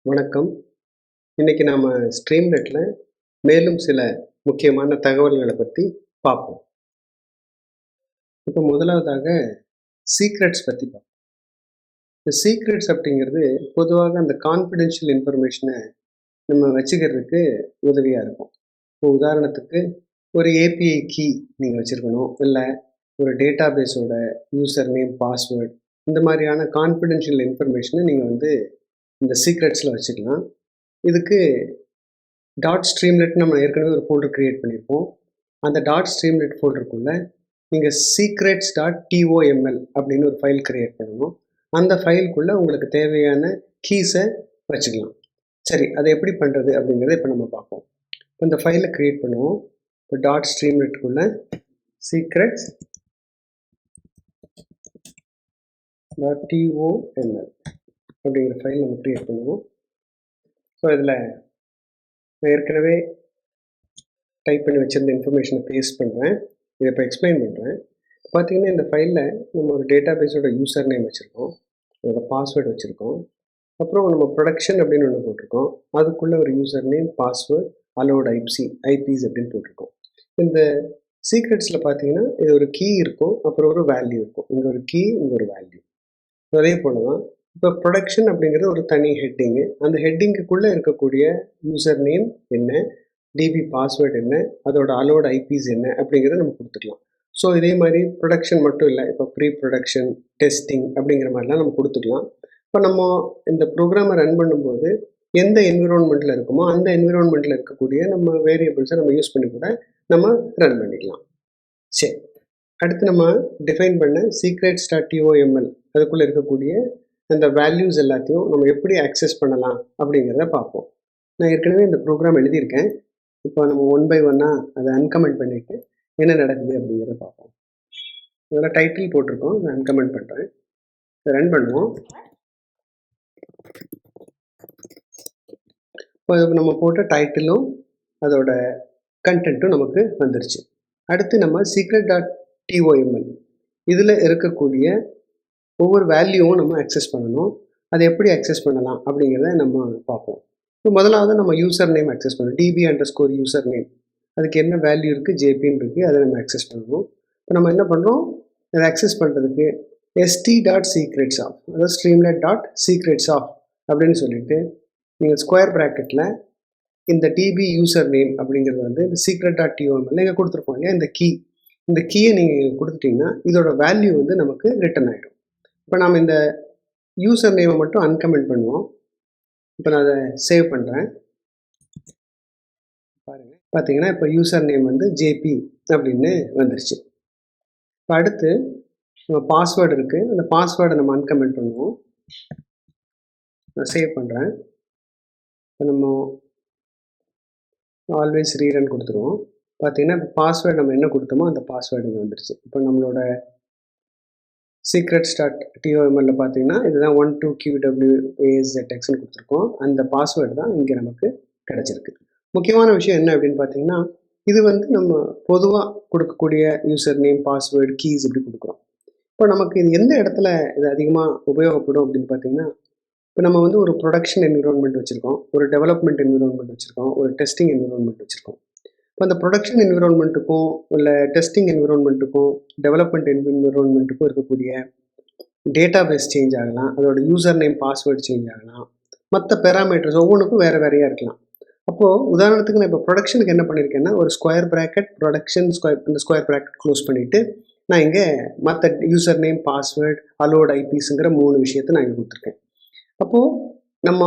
வணக்கம். இன்னைக்கு நாம ஸ்ட்ரீம்லெட்ல மேலும் சில முக்கியமான தகவல்களை பத்தி பார்ப்போம். இப்போ முதலாவதாக சீக்ரெட்ஸ் பத்தி பார்ப்போம். இந்த சீக்ரெட்ஸ் அப்படிங்கிறது பொதுவாக அந்த கான்ஃபிடென்ஷியல் இன்ஃபர்மேஷனை நம்ம வச்சுக்கிறதுக்கு உதவியா இருக்கும். இப்போ உதாரணத்துக்கு ஒரு ஏபிஐ கீ நீங்க வச்சிருக்கணும். இல்லை ஒரு டேட்டாபேஸோட யூசர் நேம், பாஸ்வேர்ட் இந்த மாதிரியான கான்ஃபிடென்ஷியல் இன்ஃபர்மேஷனை நீங்க இந்த சீக்ரெட்ஸில் வச்சுக்கலாம். இதுக்கு டாட் ஸ்ட்ரீம்லெட் நம்ம ஏற்கனவே ஒரு ஃபோல்டர் க்ரியேட் பண்ணியிருப்போம். அந்த டாட் ஸ்ட்ரீம்லெட் ஃபோல்டருக்குள்ளே நீங்கள் secrets.toml அப்படின்னு ஒரு ஃபைல் க்ரியேட் பண்ணணும். அந்த ஃபைலுக்குள்ளே உங்களுக்கு தேவையான கீஸை வச்சுக்கலாம். சரி, அதை எப்படி பண்ணுறது அப்படிங்கிறத இப்போ நம்ம பார்ப்போம். இப்போ இந்த ஃபைலை க்ரியேட் பண்ணுவோம். இப்போ டாட் ஸ்ட்ரீம்லெட்டுக்குள்ளே secrets.toml அப்படிங்கிற ஃபைல் நம்ம க்ரியேட் பண்ணுவோம். ஸோ இதில் நான் ஏற்கனவே டைப் பண்ணி வச்சுருந்த இன்ஃபர்மேஷனை பேஸ்ட் பண்ணுறேன். இதை இப்போ எக்ஸ்பிளைன் பண்ணுறேன். பார்த்தீங்கன்னா இந்த ஃபைலில் நம்ம ஒரு டேட்டாபேஸோட யூசர் நேம் வச்சுருக்கோம், அதோட பாஸ்வேர்டு வச்சுருக்கோம், அப்புறம் நம்ம ப்ரொடக்ஷன் அப்படின்னு ஒன்று போட்டிருக்கோம். அதுக்குள்ளே ஒரு யூசர் நேம், பாஸ்வேர்டு, அலோட் ஐபிஸ் அப்படின்னு போட்டிருக்கோம். இந்த சீக்ரெட்ஸில் பார்த்தீங்கன்னா இது ஒரு கீ இருக்கும், அப்புறம் ஒரு வேல்யூ இருக்கும். இங்கே ஒரு கீ, இங்கே ஒரு வேல்யூ. அதே போல் தான் இப்போ ப்ரொடக்ஷன் அப்படிங்கிறது ஒரு தனி ஹெட்டிங்கு. அந்த ஹெட்டிங்குக்குள்ளே இருக்கக்கூடிய யூசர் நேம் என்ன, டிபி பாஸ்வேர்டு என்ன, அதோட அலோட் ஐபிஸ் என்ன அப்படிங்கிறத நம்ம கொடுத்துக்கலாம். ஸோ இதே மாதிரி ப்ரொடக்ஷன் மட்டும் இல்லை, இப்போ ப்ரீ ப்ரொடக்ஷன், டெஸ்டிங் அப்படிங்கிற மாதிரிலாம் நம்ம கொடுத்துக்கலாம். இப்போ நம்ம இந்த ப்ரோக்ராமை ரன் பண்ணும்போது எந்த என்விரான்மெண்ட்டில் இருக்குமோ அந்த என்விரான்மெண்ட்டில் இருக்கக்கூடிய நம்ம வேரியபிள்ஸை நம்ம யூஸ் பண்ணி கூட நம்ம ரன் பண்ணிக்கலாம். சரி, அடுத்து நம்ம டிஃபைன் பண்ண secrets.toml அதுக்குள்ளே இருக்கக்கூடிய அந்த வேல்யூஸ் எல்லாத்தையும் நம்ம எப்படி ஆக்சஸ் பண்ணலாம் அப்படிங்கிறத பார்ப்போம். நான் ஏற்கனவே இந்த ப்ரோக்ராம் எழுதியிருக்கேன். இப்போ நம்ம 1 by 1 அதை அன்கமெண்ட் பண்ணிவிட்டு என்ன நடக்குது அப்படிங்கிறத பார்ப்போம். அதில் டைட்டில் போட்டிருக்கோம், நான் அன்கமெண்ட் பண்ணுறேன். ரன் பண்ணுவோம். இப்போ நம்ம போட்ட டைட்டிலும் அதோட கண்டென்ட்டும் நமக்கு வந்துருச்சு. அடுத்து நம்ம secret.toml இதில் இருக்கக்கூடிய ஒவ்வொரு வேல்யூவும் நம்ம ஆக்சஸ் பண்ணணும். அதை எப்படி ஆக்சஸ் பண்ணலாம் அப்படிங்கிறத நம்ம பார்ப்போம். இப்போ முதலாவது நம்ம யூசர் நேம் ஆக்சஸ் பண்ணணும். DB_ யூசர் நேம், அதுக்கு என்ன வேல்யூ இருக்குது, ஜேபின்னு இருக்குது, அதை நம்ம ஆக்சஸ் பண்ணணும். இப்போ நம்ம என்ன பண்ணுறோம், அதை ஆக்சஸ் பண்ணுறதுக்கு st.secretsof அதாவது streamlit.secretsof அப்படின்னு சொல்லிட்டு நீங்கள் ஸ்கொயர் ப்ராக்கெட்டில் இந்த டிபி யூசர் நேம் அப்படிங்கிறது இந்த secret.toml இங்கே கொடுத்துருப்போம் இல்லையா, இந்த கீயை நீங்கள் கொடுத்துட்டிங்கன்னா இதோட வேல்யூ நமக்கு ரிட்டன் ஆகிடும். இப்போ நாம் இந்த யூசர் நேமை மட்டும் அன்கமெண்ட் பண்ணுவோம். இப்போ நான் அதை சேவ் பண்ணுறேன். பாருங்கள், பார்த்தீங்கன்னா இப்போ யூசர் நேம் ஜேபி அப்படின்னு வந்துருச்சு. இப்போ அடுத்து நம்ம பாஸ்வேர்டு இருக்குது, அந்த பாஸ்வேர்டை நம்ம அன்கமெண்ட் பண்ணுவோம். நான் சேவ் பண்ணுறேன். இப்போ நம்ம ஆல்வேஸ் ரீரன் கொடுத்துருவோம். பார்த்தீங்கன்னா இப்போ பாஸ்வேர்டு நம்ம என்ன கொடுத்தோமோ அந்த பாஸ்வேர்டு இங்கே வந்துருச்சு. இப்போ நம்மளோட secrets.toml பார்த்தீங்கன்னா இதுதான் 12QWAZXன்னு கொடுத்துருக்கோம். அந்த பாஸ்வேர்டு தான் இங்கே நமக்கு கிடச்சிருக்கு. முக்கியமான விஷயம் என்ன அப்படின்னு பார்த்தீங்கன்னா, இது நம்ம பொதுவாக கொடுக்கக்கூடிய யூசர் நேம், பாஸ்வேர்டு, கீஸ் இப்படி கொடுக்குறோம். இப்போ நமக்கு இது எந்த இடத்துல இது அதிகமாக உபயோகப்படும் அப்படின்னு பார்த்தீங்கன்னா, இப்போ நம்ம ஒரு ப்ரொடக்ஷன் என்விரான்மெண்ட் வச்சுருக்கோம், ஒரு டெவலப்மெண்ட் என்விரான்மெண்ட் வச்சுருக்கோம், ஒரு டெஸ்டிங் என்விரான்மெண்ட் வச்சுருக்கோம். இப்போ அந்த ப்ரொடக்ஷன் என்விரான்மெண்ட்டுக்கும் இல்லை டெஸ்டிங் என்விரான்மெண்ட்டுக்கும் டெவலப்மெண்ட் என்விரான்மெண்ட்டுக்கும் இருக்கக்கூடிய டேட்டாபேஸ் சேஞ்ச் ஆகலாம், அதோட யூசர் நேம், பாஸ்வேர்டு சேஞ்ச் ஆகலாம், மற்ற பேராமீட்டர்ஸ் ஒவ்வொன்றுக்கும் வேறு வேறையாக இருக்கலாம். அப்போது உதாரணத்துக்கு நான் இப்போ ப்ரொடக்ஷனுக்கு என்ன பண்ணியிருக்கேன்னா, ஒரு ஸ்கொயர் ப்ராக்கெட் ப்ரொடக்ஷன் இந்த ஸ்கொயர் ப்ராக்கெட் க்ளோஸ் பண்ணிவிட்டு நான் இங்கே மற்ற யூசர் நேம், பாஸ்வேர்டு, அலோட் ஐபிஸுங்கிற 3 விஷயத்தை நான் இங்கே கொடுத்துருக்கேன். அப்போது நம்ம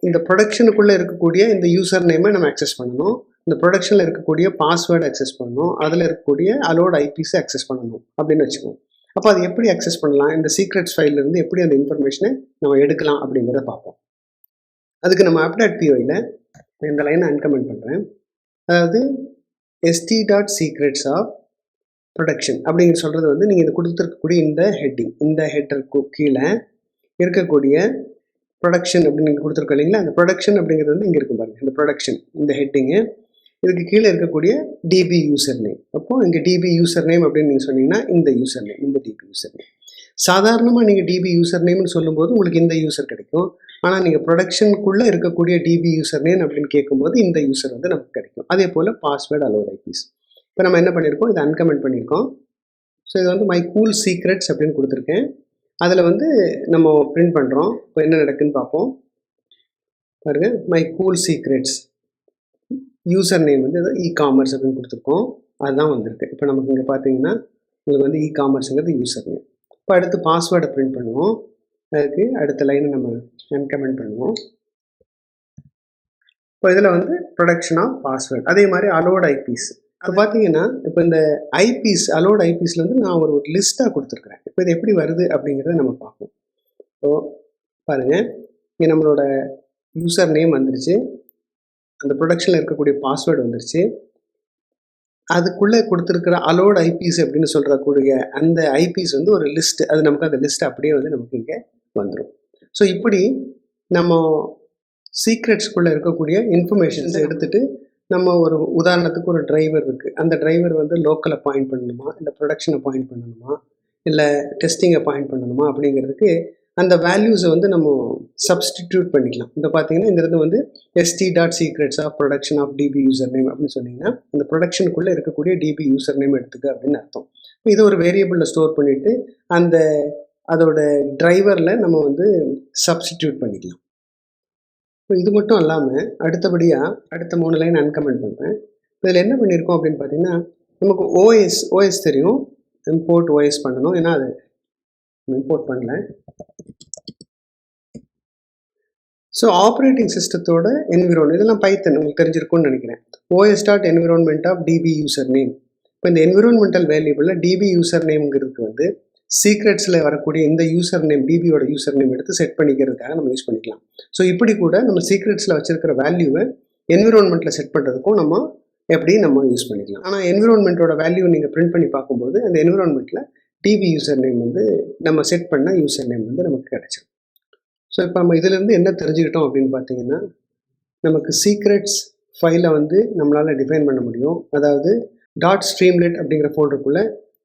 இந்த ப்ரொடக்ஷனுக்குள்ளே இருக்கக்கூடிய இந்த யூசர் நேமை நம்ம ஆக்சஸ் பண்ணணும், இந்த ப்ரொடக்ஷனில் இருக்கக்கூடிய பாஸ்வேர்டு ஆக்சஸ் பண்ணணும், அதில் இருக்கக்கூடிய அலோட் ஐபிஸை ஆக்சஸ் பண்ணணும் அப்படின்னு வச்சுக்கோங்க. அப்போ அது எப்படி ஆக்சஸ் பண்ணலாம், இந்த சீக்ரெட்ஸ் ஃபைல்லேருந்து எப்படி அந்த இன்ஃபர்மேஷனை நம்ம எடுக்கலாம் அப்படிங்கிறத பார்ப்போம். அதுக்கு நம்ம app.pyல இந்த லைனை அன்கமெண்ட் பண்ணுறேன். அதாவது st.secretsof ப்ரொடக்ஷன் அப்படிங்கிற சொல்கிறது நீங்கள் இது கொடுத்துருக்கக்கூடிய இந்த ஹெட்டிங், இந்த ஹெட்டருக்கு கீழே இருக்கக்கூடிய ப்ரொடக்ஷன் அப்படின்னு நீங்கள் கொடுத்துருக்கோம் இல்லைங்களா, அந்த ப்ரொடக்ஷன் அப்படிங்கிறது இங்கே இருக்கும் பாருங்கள், இந்த ப்ரொடக்ஷன் இந்த ஹெட்டிங்கு, இதுக்கு கீழே இருக்கக்கூடிய டிபி யூசர் நேம். அப்போது இங்கே டிபி யூசர் நேம் அப்படின்னு நீங்கள் சொன்னீங்கன்னா இந்த யூசர் நேம், இந்த டிபி யூசர் நேம். சாதாரணமாக நீங்கள் டிபி யூசர் நேம்னு சொல்லும்போது உங்களுக்கு இந்த யூசர் கிடைக்கும். ஆனால் நீங்கள் ப்ரொடக்ஷனுக்குள்ளே இருக்கக்கூடிய டிபி யூசர் நேம் அப்படின்னு கேட்கும்போது இந்த யூசர் வந்து நமக்கு கிடைக்கும். அதே போல் பாஸ்வேர்டு அலோட் ஐபிஸ். இப்போ நம்ம என்ன பண்ணியிருக்கோம், இதை அன்கமெண்ட் பண்ணியிருக்கோம். ஸோ இது வந்து மை கூல் சீக்ரெட்ஸ் அப்படின்னு கொடுத்துருக்கேன். அதில் வந்து நம்ம பிரிண்ட் பண்ணுறோம். இப்போ என்ன நடக்குதுன்னு பார்ப்போம். பாருங்கள், my cool secrets user name வந்து இ-காமர்ஸ் அப்படின்னு கொடுத்துருக்கோம். அதுதான் வந்திருக்கு. இப்போ நமக்கு இங்கே பார்த்தீங்கன்னா உங்களுக்கு வந்து இ-காமர்ஸுங்கிறது யூசர் நேம். இப்போ அடுத்து பாஸ்வேர்டை பிரிண்ட் பண்ணுவோம். அதுக்கு அடுத்த லைனை நம்ம அன்கமெண்ட் பண்ணுவோம். இப்போ இதில் வந்து ப்ரொடக்ஷன் ஆஃப் பாஸ்வேர்டு, அதே மாதிரி அலோட் ஐபிஸ். இப்போ பார்த்தீங்கன்னா இப்போ இந்த ஐபிஸ் அலோட் ஐபிஸில் வந்து நான் ஒரு லிஸ்ட்டாக கொடுத்துருக்குறேன். இப்போ இது எப்படி வருது அப்படிங்கிறத நம்ம பார்ப்போம். ஸோ பாருங்கள், இங்கே நம்மளோட யூசர் நேம் வந்துருச்சு, அந்த ப்ரொடக்ஷனில் இருக்கக்கூடிய பாஸ்வேர்டு வந்துருச்சு, அதுக்குள்ளே கொடுத்துருக்கிற அலோட் ஐபிஸ் அப்படின்னு சொல்கிறக்கூடிய அந்த ஐபிஸ் வந்து ஒரு லிஸ்ட்டு. அது நமக்கு அந்த லிஸ்ட் அப்படியே வந்து நமக்கு இங்கே வந்துடும். ஸோ இப்படி நம்ம சீக்ரெட்ஸ்குள்ளே இருக்கக்கூடிய இன்ஃபர்மேஷன்ஸை எடுத்துகிட்டு நம்ம ஒரு உதாரணத்துக்கு ஒரு டிரைவர் இருக்குது, அந்த டிரைவர் வந்து லோக்கல் அப்பாயிண்ட் பண்ணணுமா, இல்லை ப்ரொடக்ஷன் அப்பாயிண்ட் பண்ணணுமா, இல்லை டெஸ்டிங் அப்பாயிண்ட் பண்ணணுமா அப்படிங்கிறதுக்கு அந்த வேல்யூஸை வந்து நம்ம சப்ஸ்டிடியூட் பண்ணிக்கலாம். இப்போ பார்த்தீங்கன்னா இந்த இடத்துல வந்து st.secrets of production of DB user name அப்படின்னு சொன்னீங்கன்னா அந்த ப்ரொடக்ஷனுக்குள்ளே இருக்கக்கூடிய டிபி யூசர் நேம் எடுத்துக்க அப்படின்னு அர்த்தம். இது ஒரு வேரியபிளில் ஸ்டோர் பண்ணிவிட்டு அந்த அதோட டிரைவரில் நம்ம வந்து சப்ஸ்டிடியூட் பண்ணிக்கலாம். இப்போ இது மட்டும் இல்லாமல் அடுத்தபடியாக அடுத்த 3 லைன் அன்கமெண்ட் பண்ணுறேன். இதில் என்ன பண்ணியிருக்கோம் அப்படின்னு பார்த்தீங்கன்னா நமக்கு ஓஎஸ் தெரியும், இம்போர்ட் ஓஎஸ் பண்ணணும். ஏன்னா அது இம்போர்ட் பண்ணல. ஸோ ஆப்ரேட்டிங் சிஸ்டத்தோட என்விரான்மெண்ட் இதெல்லாம் பைத்தன் உங்களுக்கு தெரிஞ்சிருக்கும்னு நினைக்கிறேன். os.environment of DB user name. இப்போ இந்த என்விரான்மெண்டல் வேரியபிளில் டிபி யூசர் நேம்ங்கிறதுக்கு வந்து சீக்ரெட்ஸில் வரக்கூடிய இந்த யூசர் நேம் டிபியோட யூசர் நேம் எடுத்து செட் பண்ணிக்கிறதுக்காக நம்ம யூஸ் பண்ணிக்கலாம். ஸோ இப்படி கூட நம்ம சீக்ரெட்ஸில் வச்சுருக்கிற வேல்யூவை என்விரான்மெண்ட்டில் செட் பண்ணுறதுக்கும் நம்ம எப்படி நம்ம யூஸ் பண்ணிக்கலாம். ஆனால் என்விரான்மெண்ட்டோட வேல்யூ நீங்கள் பிரிண்ட் பண்ணி பார்க்கும்போது அந்த என்விரான்மெண்ட்டில் டிபி யூசர் நேம் வந்து நம்ம செட் பண்ண யூசர் நேம் வந்து நமக்கு கிடைச்சிடும். ஸோ இப்போ நம்ம இதிலேருந்து என்ன தெரிஞ்சுக்கிட்டோம் அப்படின்னு பார்த்தீங்கன்னா நமக்கு சீக்ரெட்ஸ் ஃபைலை வந்து நம்மளால் டிஃபைன் பண்ண முடியும். அதாவது .streamlit அப்படிங்கிற ஃபோல்டருக்குள்ளே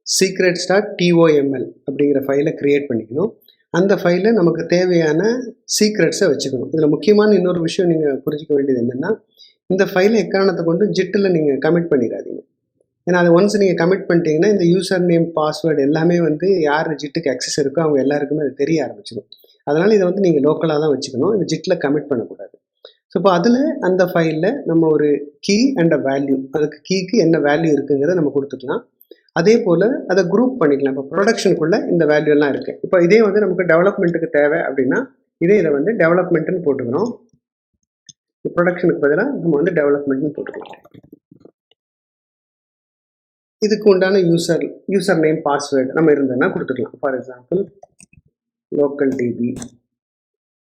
secrets.toml அப்படிங்கிற ஃபைலை க்ரியேட் பண்ணிக்கணும். அந்த ஃபைலில் நமக்கு தேவையான சீக்ரெட்ஸை வச்சுக்கணும். இதில் முக்கியமான இன்னொரு விஷயம் நீங்கள் புரிஞ்சிக்க வேண்டியது என்னென்னா இந்த ஃபைலை எக்காரணத்தை கொண்டு ஜிட்டில் நீங்கள் கமிட் பண்ணிடாதீங்க. ஏன்னா அதை ஒன்ஸ் நீங்கள் கமிட் பண்ணிட்டீங்கன்னா இந்த யூசர் நேம் பாஸ்வேர்டு எல்லாமே வந்து யார் ஜிட்டுக்கு அக்சஸ் இருக்கோ அவங்க எல்லாருக்குமே அது தெரிய ஆரம்பிச்சிடும். அதனால் இதை வந்து நீங்கள் லோக்கலாக தான் வச்சுக்கணும், இந்த ஜிட்டில் கமிட் பண்ணக்கூடாது. ஸோ இப்போ அதில் அந்த ஃபைலில் நம்ம ஒரு கீ அண்ட் அ வேல்யூ, அதுக்கு கீக்கு என்ன வேல்யூ இருக்குங்கிறத நம்ம கொடுத்துக்கலாம். அதே போல் அதை குரூப் பண்ணிக்கலாம். இப்போ ப்ரொடக்ஷனுக்குள்ளே இந்த வேல்யூ எல்லாம் இருக்குது. இப்போ இதே வந்து நமக்கு டெவலப்மெண்ட்டுக்கு தேவை அப்படின்னா இதை வந்து டெவலப்மெண்ட்டுன்னு போட்டுக்கிறோம். ப்ரொடக்ஷனுக்கு பதிலாக நம்ம வந்து டெவலப்மெண்ட்னு போட்டுக்கலாம். இதுக்கு உண்டான யூசர் நேம் பாஸ்வேர்டு நம்ம இருந்ததுன்னா கொடுத்துக்கலாம். For example local db,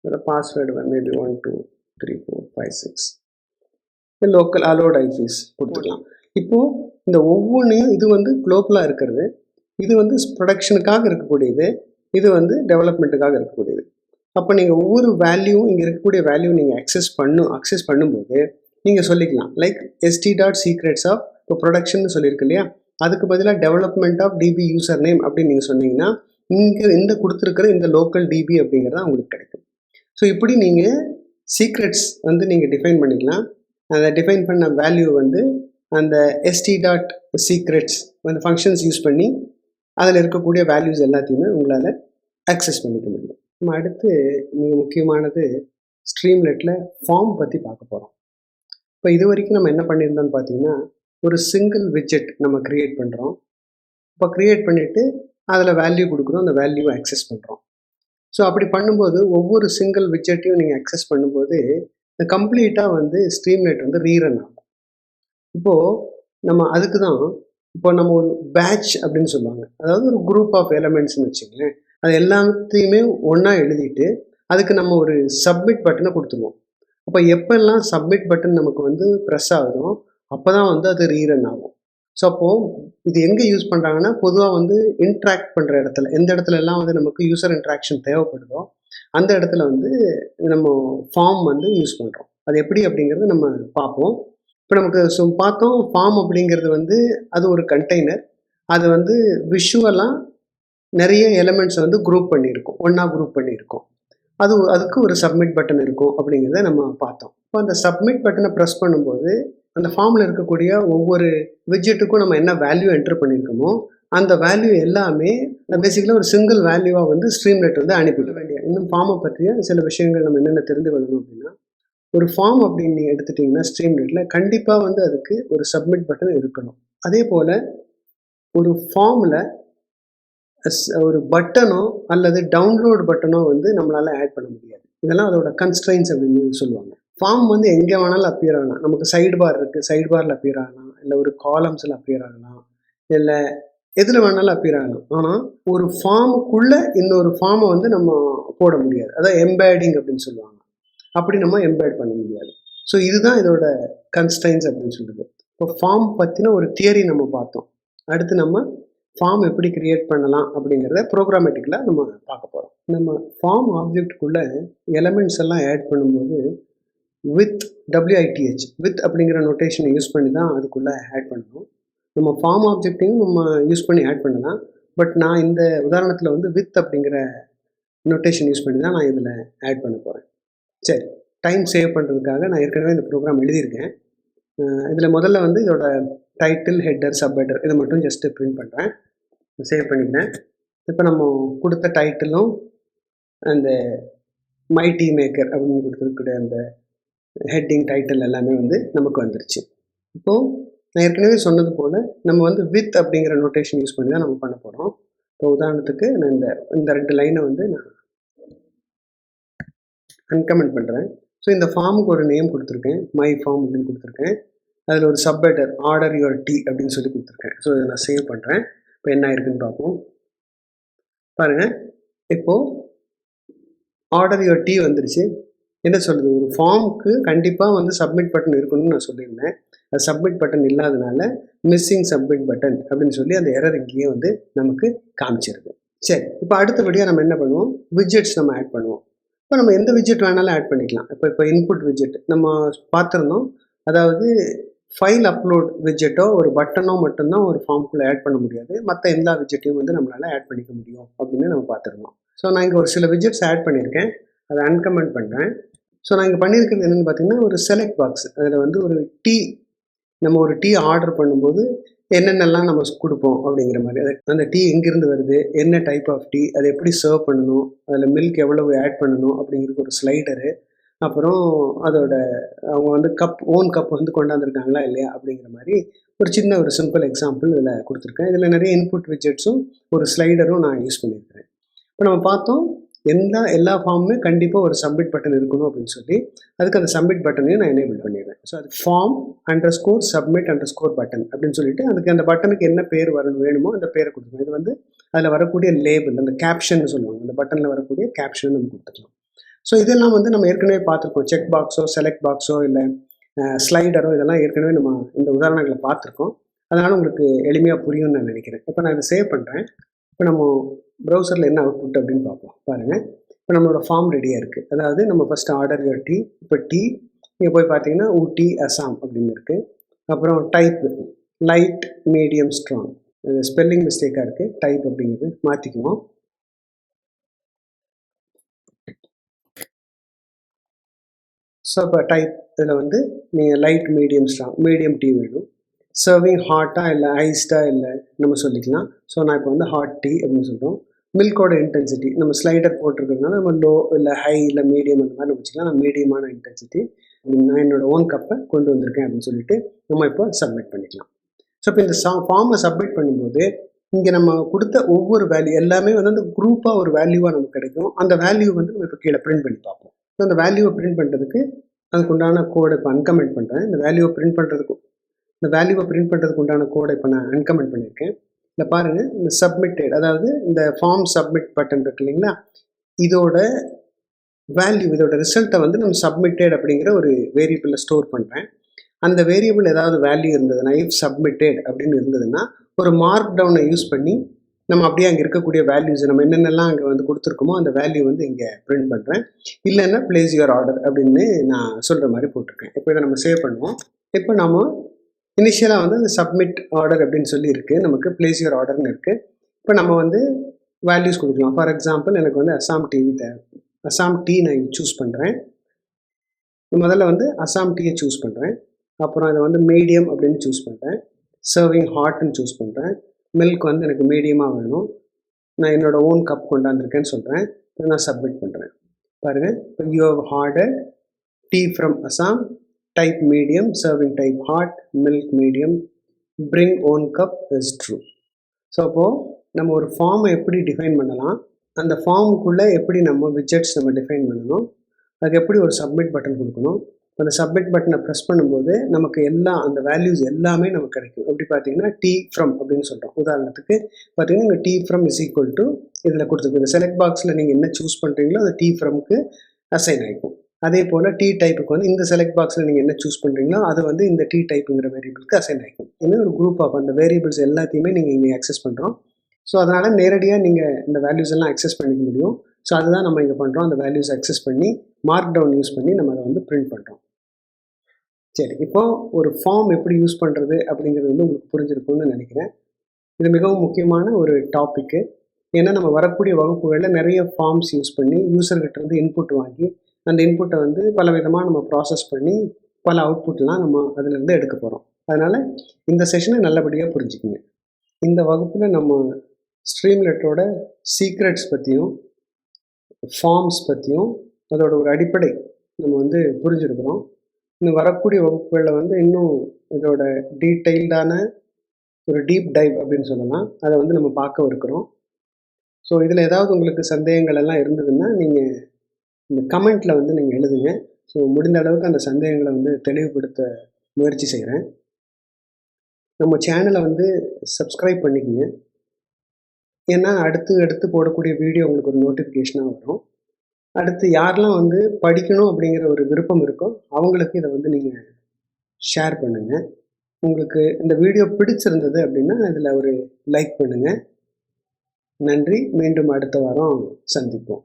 the password maybe 1 2 3 4 5 6, the local allowed IPs கொடுத்துக்கலாம். இப்போது இந்த ஒவ்வொன்றையும் இது வந்து குளோபலாக இருக்கிறது, இது வந்து ப்ரொடக்ஷனுக்காக இருக்கக்கூடியது, இது வந்து டெவலப்மெண்ட்டுக்காக இருக்கக்கூடியது. அப்போ நீங்கள் ஒவ்வொரு வேல்யூவும் இங்கே இருக்கக்கூடிய வேல்யூ நீங்கள் அக்சஸ் பண்ணும்போது நீங்கள் சொல்லிக்கலாம் லைக் st.secrets ஆஃப் இப்போ ப்ரொடக்ஷன் சொல்லியிருக்கு இல்லையா, அதுக்கு பதிலாக development of DB user name அப்படின்னு நீங்கள் சொன்னீங்கன்னா இங்கே இந்த கொடுத்துருக்கிற இந்த லோக்கல் டிபி அப்படிங்கிறதா உங்களுக்கு கிடைக்கும். ஸோ இப்படி நீங்கள் சீக்ரெட்ஸ் வந்து நீங்கள் டிஃபைன் பண்ணிக்கலாம். அந்த டிஃபைன் பண்ண வேல்யூ வந்து அந்த st.secrets அந்த ஃபங்க்ஷன்ஸ் யூஸ் பண்ணி அதில் இருக்கக்கூடிய வேல்யூஸ் எல்லாத்தையுமே உங்களால் அக்சஸ் பண்ணிக்க முடியும். நம்ம அடுத்து மிக முக்கியமானது ஸ்ட்ரீம்லெட்டில் ஃபார்ம் பற்றி பார்க்க போகிறோம். இப்போ இது வரைக்கும் நம்ம என்ன பண்ணியிருந்தோம்னு பார்த்தீங்கன்னா ஒரு சிங்கிள் விட்ஜெட் நம்ம க்ரியேட் பண்ணுறோம். இப்போ க்ரியேட் பண்ணிவிட்டு அதில் வேல்யூ கொடுக்குறோம், அந்த வேல்யூவை அக்சஸ் பண்ணுறோம். ஸோ அப்படி பண்ணும்போது ஒவ்வொரு சிங்கிள் விட்ஜெட்டையும் நீங்கள் அக்சஸ் பண்ணும்போது இந்த கம்ப்ளீட்டாக வந்து ஸ்ட்ரீம்லைட் வந்து ரீரன் ஆகும். இப்போது நம்ம அதுக்கு தான் இப்போ நம்ம ஒரு பேட்ச் அப்படின்னு சொல்லுவாங்க, அதாவது ஒரு குரூப் ஆஃப் எலமெண்ட்ஸ்னு வச்சுங்களேன், அது எல்லாத்தையுமே ஒன்றா எழுதிட்டு அதுக்கு நம்ம ஒரு சப்மிட் பட்டனை கொடுத்துருவோம். அப்போ எப்போல்லாம் சப்மிட் பட்டன் நமக்கு வந்து ப்ரெஸ் ஆகுதோ அப்போ தான் வந்து அது ரீரன் ஆகும். ஸோ அப்போது இது எங்கே யூஸ் பண்ணுறாங்கன்னா பொதுவாக வந்து இன்ட்ராக்ட் பண்ணுற இடத்துல, எந்த இடத்துல எல்லாம் வந்து நமக்கு யூசர் இன்ட்ராக்ஷன் தேவைப்படுதோ அந்த இடத்துல வந்து நம்ம ஃபார்ம் வந்து யூஸ் பண்ணுறோம். அது எப்படி அப்படிங்கிறது நம்ம பார்ப்போம். இப்போ நமக்கு பார்த்தோம் ஃபார்ம் அப்படிங்கிறது வந்து அது ஒரு கண்டெய்னர், அது வந்து விஷுவலாக நிறைய எலிமெண்ட்ஸை வந்து குரூப் பண்ணியிருக்கோம், ஒன்றா குரூப் பண்ணியிருக்கோம். அதுக்கு ஒரு சப்மிட் பட்டன் இருக்கும் அப்படிங்கிறத நம்ம பார்த்தோம். இப்போ அந்த சப்மிட் பட்டனை ப்ரெஸ் பண்ணும்போது அந்த ஃபார்மில் இருக்கக்கூடிய ஒவ்வொரு விட்ஜெட்டுக்கும் நம்ம என்ன வேல்யூ என்டர் பண்ணியிருக்கோமோ அந்த வேல்யூ எல்லாமே பேசிக்கலாக ஒரு சிங்கிள் வேல்யூவாக வந்து ஸ்ட்ரீம்லைட் வந்து அனுப்பிவிட வேண்டிய. இன்னும் ஃபார்மை பற்றிய சில விஷயங்கள் நம்ம என்னென்ன தெரிந்து கொள்ளணும் அப்படின்னா, ஒரு ஃபார்ம் அப்படின்னு நீங்கள் எடுத்துட்டிங்கன்னா ஸ்ட்ரீம்லைட்டில் கண்டிப்பாக வந்து அதுக்கு ஒரு சப்மிட் பட்டன் இருக்கணும். அதே போல் ஒரு ஃபார்மில் ஒரு பட்டனோ அல்லது டவுன்லோட் பட்டனோ வந்து நம்மளால் ஆட் பண்ண முடியாது. இதெல்லாம் அதோட கன்ஸ்ட்ரைன்ஸ் அப்படின்னு சொல்லுவாங்க. ஃபார்ம் வந்து எங்கே வேணாலும் அப்பியர் ஆகலாம். நமக்கு சைடு பார் இருக்குது, சைடு பாரில் அப்பியர் ஆகலாம், இல்லை ஒரு காலம்ஸில் அப்பியர் ஆகலாம், இல்லை எதில் வேணாலும் அப்பியர் ஆகலாம். ஆனால் ஒரு ஃபார்முக்குள்ளே இன்னொரு ஃபார்மை வந்து நம்ம போட முடியாது. அதான் எம்பேடிங் அப்படின்னு சொல்லுவாங்க. அப்படி நம்ம எம்பேட் பண்ண முடியாது. ஸோ இதுதான் இதோட கன்ஸ்ட்ரைன்ஸ் அப்படின்னு சொல்லுது. இப்போ ஃபார்ம் பற்றின ஒரு தியரி நம்ம பார்த்தோம். அடுத்து நம்ம ஃபார்ம் எப்படி கிரியேட் பண்ணலாம் அப்படிங்கிறத ப்ரோக்ராமேட்டிக்கலாக நம்ம பார்க்க போகிறோம். நம்ம ஃபார்ம் ஆப்ஜெக்டுக்குள்ளே எலமெண்ட்ஸ் எல்லாம் ஆட் பண்ணும்போது வித் வித் அப்படிங்கிற நோட்டேஷனை யூஸ் பண்ணி தான் அதுக்குள்ளே ஆட் பண்ணணும். நம்ம ஃபார்ம் ஆப்ஜெக்டையும் நம்ம யூஸ் பண்ணி ஆட் பண்ணலாம். பட் நான் இந்த உதாரணத்தில் வந்து வித் அப்படிங்கிற நோட்டேஷன் யூஸ் பண்ணி தான் நான் இதில் ஆட் பண்ண போகிறேன். சரி, டைம் சேவ் பண்ணுறதுக்காக நான் ஏற்கனவே இந்த ப்ரோக்ராம் எழுதியிருக்கேன். இதில் முதல்ல வந்து இதோட டைட்டில், ஹெட்டர், சப் ஹெட்டர் இதை மட்டும் ஜஸ்ட்டு பிரிண்ட் பண்ணுறேன். சேவ் பண்ணிக்கிறேன். இப்போ நம்ம கொடுத்த டைட்டிலும் அந்த மை டீ மேக்கர் அப்படின்னு கொடுத்துருக்கிற அந்த ஹெட்டிங் டைட்டில் எல்லாமே வந்து நமக்கு வந்துருச்சு. இப்போது நான் ஏற்கனவே சொன்னது போல் நம்ம வந்து வித் அப்படிங்கிற நோட்டேஷன் யூஸ் பண்ணி தான் நம்ம பண்ண போகிறோம். இப்போ உதாரணத்துக்கு நான் இந்த 2 லைனை வந்து நான் அன்கமெண்ட் பண்ணுறேன். ஸோ இந்த ஃபார்முக்கு ஒரு நேம் கொடுத்துருக்கேன், மை ஃபார்ம் அப்படின்னு கொடுத்துருக்கேன். அதில் ஒரு sub header order your tea அப்படின்னு சொல்லி கொடுத்துருக்கேன். ஸோ இதை நான் சேவ் பண்ணுறேன். இப்போ என்ன இருக்குன்னு பார்ப்போம். பாருங்கள், இப்போது ஆர்டர் யுவர் டீ வந்துருச்சு. என்ன சொல்லுது, ஒரு ஃபார்முக்கு கண்டிப்பாக வந்து சப்மிட் பட்டன் இருக்கணும்னு நான் சொல்லியிருந்தேன். அது சப்மிட் பட்டன் இல்லாதனால மிஸ்ஸிங் சப்மிட் பட்டன் அப்படின்னு சொல்லி அந்த எரர் இங்கேயே வந்து நமக்கு காமிச்சிருது. சரி, இப்போ அடுத்தபடியாக நம்ம என்ன பண்ணுவோம், விட்ஜெட்ஸ் நம்ம ஆட் பண்ணுவோம். இப்போ நம்ம எந்த விட்ஜெட் வேணாலும் ஆட் பண்ணிக்கலாம். இப்போ இன்புட் விட்ஜெட் நம்ம பார்த்துருந்தோம். அதாவது ஃபைல் அப்லோட் விட்ஜெட்டோ ஒரு பட்டனோ மட்டும்தான் ஒரு ஃபார்முக்குள்ளே ஆட் பண்ண முடியாது. மற்ற எல்லா விட்ஜெட்டையும் வந்து நம்மளால் ஆட் பண்ணிக்க முடியும் அப்படின்னு நம்ம பார்த்துருந்தோம். ஸோ நான் இங்கே ஒரு சில விட்ஜெட்ஸ் ஆட் பண்ணியிருக்கேன். அதை அன்கமெண்ட் பண்ணுறேன். ஸோ நான் இங்கே பண்ணியிருக்கிறது என்னென்னு பார்த்தீங்கன்னா, ஒரு செலக்ட் பாக்ஸ். அதில் வந்து ஒரு நம்ம ஒரு டீ ஆர்டர் பண்ணும்போது என்னென்னலாம் நம்ம கொடுப்போம் அப்படிங்கிற மாதிரி, அந்த டீ எங்கேருந்து வருது, என்ன டைப் ஆஃப் டீ, அதை எப்படி சர்வ் பண்ணணும், அதில் மில்க் எவ்வளவு ஆட் பண்ணணும் அப்படிங்கிறது ஒரு ஸ்லைடரு, அப்புறம் அதோட அவங்க வந்து ஓன் கப் வந்து கொண்டாந்துருக்காங்களா இல்லையா அப்படிங்கிற மாதிரி ஒரு சிம்பிள் எக்ஸாம்பிள் இதில் கொடுத்துருக்கேன். இதில் நிறைய இன்புட் விட்ஜெட்ஸும் ஒரு ஸ்லைடரும் நான் யூஸ் பண்ணியிருக்கிறேன். இப்போ நம்ம பார்த்தோம், எல்லா ஃபார்முமே கண்டிப்பாக ஒரு சப்மிட் பட்டன் இருக்கணும் அப்படின்னு சொல்லி, அதுக்கு அந்த சப்மிட் பட்டனையும் நான் எனேபிள் பண்ணிடுறேன். ஸோ அது ஃபார்ம் _submit_ பட்டன் அப்படின்னு சொல்லிட்டு அதுக்கு அந்த பட்டனுக்கு என்ன பேர் வேணுமோ அந்த பேரை கொடுத்துக்கணும். இது வந்து அதில் வரக்கூடிய லேபிள், அந்த கேப்ஷன் சொல்லுவாங்க, அந்த பட்டனில் வரக்கூடிய கேப்ஷன் நம்ம கொடுத்துக்கலாம். ஸோ இதெல்லாம் வந்து நம்ம ஏற்கனவே பார்த்துருக்கோம். செக் பாக்ஸோ, செலக்ட் பாக்ஸோ, இல்லை ஸ்லைடரோ, இதெல்லாம் ஏற்கனவே நம்ம இந்த உதாரணங்களை பார்த்துருக்கோம். அதனால் உங்களுக்கு எளிமையாக புரியும்னு நான் நினைக்கிறேன். இப்போ நான் இதை சேவ் பண்ணுறேன். இப்போ நம்ம ப்ரௌசரில் என்ன அவுட்புட் அப்படின்னு பார்ப்போம். பாருங்கள், இப்போ நம்மளோட ஃபார்ம் ரெடியாக இருக்குது. அதாவது நம்ம ஃபஸ்ட்டு ஆர்டர் யுவர் டீ, இப்போ டீ இங்கே போய் பார்த்தீங்கன்னா ஊட்டி அசாம் அப்படின்னு இருக்குது. அப்புறம் type light, medium, strong. Spelling மிஸ்டேக்காக இருக்குது, டைப் அப்படிங்கிறது மாற்றிக்குவோம். ஸோ இப்போ டைப் இதில் வந்து நீங்கள் light, medium, strong, medium tea வேணும். சர்விங் ஹாட்டாக இல்லை ஐஸ்டாக இல்லை நம்ம சொல்லிக்கலாம். ஸோ நான் இப்போ வந்து ஹாட் டீ அப்படின்னு சொல்கிறோம். மில்கோட இன்டென்சிட்டி நம்ம ஸ்லைடர் போட்டிருக்கிறதுனால நம்ம லோ இல்லை ஹை இல்லை மீடியம் அந்த மாதிரி நம்ம வச்சுக்கலாம். நான் மீடியமான இன்டென்சிட்டி நான் என்னோடய ஓன் கப்பை கொண்டு வந்திருக்கேன் அப்படின்னு சொல்லிட்டு நம்ம இப்போ சப்மிட் பண்ணிக்கலாம். ஸோ இப்போ இந்த ஃபார்மை சப்மிட் பண்ணும்போது இங்கே நம்ம கொடுத்த ஒவ்வொரு வேல்யூ எல்லாமே வந்து அந்த குரூப்பாக ஒரு வேல்யூவாக நமக்கு கிடைக்கும். அந்த வேல்யூ வந்து நம்ம இப்போ கீழே பிரிண்ட் பண்ணி பார்ப்போம். ஸோ அந்த வேல்யூவை பிரிண்ட் பண்ணுறதுக்கு அதுக்கு உண்டான கோடை இப்போ அன்கமெண்ட் பண்ணுறேன். இந்த வேல்யூவை பிரிண்ட் பண்ணுறதுக்கு உண்டான கோடை இப்போ நான் அன்கமெண்ட் பண்ணியிருக்கேன். இந்த பாருங்கள், இந்த சப்மிட்டட், அதாவது இந்த ஃபார்ம் சப்மிட் பட்டன் இருக்கு இல்லைங்களா, இதோட வேல்யூ, இதோட ரிசல்ட்டை வந்து நம்ம சப்மிட்டட் அப்படிங்கிற ஒரு வேரியபிளில் ஸ்டோர் பண்ணுறேன். அந்த வேரியபிள் ஏதாவது வேல்யூ இருந்ததுன்னா, இஃப் சப்மிட்டட் அப்படின்னு இருந்ததுன்னா ஒரு மார்க் டவுனை யூஸ் பண்ணி நம்ம அப்படியே அங்கே இருக்கக்கூடிய வேல்யூஸ் நம்ம என்னென்னலாம் அங்கே வந்து கொடுத்துருக்கோமோ அந்த வேல்யூ வந்து இங்கே பிரிண்ட் பண்ணுறேன். இல்லைன்னா பிளேஸ் யுவர் ஆர்டர் அப்படின்னு நான் சொல்கிற மாதிரி போட்டிருக்கேன். இப்போ இதை நம்ம சேவ் பண்ணுவோம். இப்போ நம்ம இனிஷியலாக வந்து அந்த சப்மிட் ஆர்டர் அப்படின்னு சொல்லி இருக்குது, நமக்கு பிளேஸ் யுவர் ஆர்டர்னு இருக்குது. இப்போ நம்ம வந்து வேல்யூஸ் கொடுக்கலாம். ஃபார் எக்ஸாம்பிள் எனக்கு வந்து அசாம் டிவி தேவை, அசாம் டீ நான் சூஸ் பண்ணுறேன். முதல்ல வந்து அசாம் டீயை சூஸ் பண்ணுறேன். அப்புறம் அதை வந்து மீடியம் அப்படின்னு சூஸ் பண்ணுறேன். சர்விங் ஹாட்னு சூஸ் பண்ணுறேன். மில்க் வந்து எனக்கு மீடியமாக வேணும். நான் என்னோடய ஓன் கப் கொண்டாந்துருக்கேன்னு சொல்கிறேன். இப்போ நான் சப்மிட் பண்ணுறேன். பாருங்கள், இப்போ you have order tea from Assam, type medium, serving type hot, milk medium, bring own cup is true. So அப்போது நம்ம ஒரு ஃபார்மை எப்படி டிஃபைன் பண்ணலாம், அந்த ஃபார்முக்குள்ளே எப்படி நம்ம விஜெட்ஸ் நம்ம டிஃபைன் பண்ணணும், அதுக்கு எப்படி ஒரு சப்மிட் பட்டன் கொடுக்கணும். அந்த சப்மிட் பட்டனை ப்ரெஸ் பண்ணும்போது நமக்கு எல்லாம் அந்த வேல்யூஸ் எல்லாமே நமக்கு கிடைக்கும். எப்படி பார்த்தீங்கன்னா டீ ஃப்ரம் அப்படின்னு சொல்கிறோம். உதாரணத்துக்கு பார்த்தீங்கன்னா இங்கே tea from is equal to இதில் கொடுத்துருக்கு. இந்த செலக்ட் பாக்ஸில் நீங்கள் என்ன சூஸ் பண்ணுறீங்களோ அது டீ ஃப்ரம்க்கு அசைன் ஆகிக்கும். அதே போல் டீ டைப்புக்கு வந்து இந்த செலக்ட் பாக்ஸில் நீங்கள் என்ன சூஸ் பண்ணுறீங்களோ அது வந்து இந்த டீ டைப்புங்கிற வேரியபிளுக்கு அசைன் ஆகிக்கும். இன்னும் ஒரு குரூப் ஆஃப் அந்த வேரியபிள்ஸ் எல்லாத்தையுமே நீங்கள் இங்கே அக்சஸ் பண்ணுறோம். ஸோ அதனால் நேரடியாக நீங்கள் இந்த வேல்யூஸ் எல்லாம் அக்சஸ் பண்ணிக்க முடியும். ஸோ அதுதான் நம்ம இங்கே பண்ணுறோம். அந்த வேல்யூஸ் அக்சஸ் பண்ணி மார்க் டவுன் யூஸ் பண்ணி நம்ம அதை வந்து பிரிண்ட் பண்ணுறோம். சரி, இப்போ ஒரு ஃபார்ம் எப்படி யூஸ் பண்ணுறது அப்படிங்கிறது வந்து உங்களுக்கு புரிஞ்சிருக்கும்னு நினைக்கிறேன். இது மிகவும் முக்கியமான ஒரு டாப்பிக்கு. ஏன்னா நம்ம வரக்கூடிய வகுப்புகளில் நிறைய ஃபார்ம்ஸ் யூஸ் பண்ணி யூசர்கிட்ட இருந்து இன்புட் வாங்கி அந்த இன்புட்டை வந்து பல விதமாக நம்ம ப்ராசஸ் பண்ணி பல அவுட்புட்லாம் நம்ம அதிலிருந்து எடுக்க போகிறோம். அதனால் இந்த செஷனை நல்லபடியாக புரிஞ்சுக்குங்க. இந்த வகுப்பில் நம்ம ஸ்ட்ரீம்லெட்டோட சீக்ரெட்ஸ் பற்றியும் ஃபார்ம்ஸ் பற்றியும் அதோட ஒரு அடிப்படை நம்ம வந்து புரிஞ்சுருக்கிறோம். இன்னும் வரக்கூடிய வகுப்புகளில் வந்து இன்னும் இதோட டீட்டெயில்டான ஒரு டீப் டைவ் அப்படின்னு சொல்லலாம், அதை வந்து நம்ம பார்க்க இருக்கிறோம். ஸோ இதில் ஏதாவது உங்களுக்கு சந்தேகங்கள் எல்லாம் இருந்ததுன்னா நீங்கள் இந்த கமெண்ட்டில் வந்து நீங்கள் எழுதுங்க. ஸோ முடிந்த அளவுக்கு அந்த சந்தேகங்களை வந்து தெளிவுபடுத்த முயற்சி செய்கிறேன். நம்ம சேனலை வந்து சப்ஸ்கிரைப் பண்ணிக்கோங்க. ஏன்னா அடுத்து போடக்கூடிய வீடியோ உங்களுக்கு ஒரு நோட்டிஃபிகேஷனாக வரும். அடுத்து யாரெல்லாம் வந்து படிக்கணும் அப்படிங்கிற ஒரு விருப்பம் இருக்கோ அவங்களுக்கு இதை வந்து நீங்கள் ஷேர் பண்ணுங்கள். உங்களுக்கு இந்த வீடியோ பிடிச்சிருந்தது அப்படின்னா இதில் ஒரு லைக் பண்ணுங்கள். நன்றி. மீண்டும் அடுத்த வாரம் சந்திப்போம்.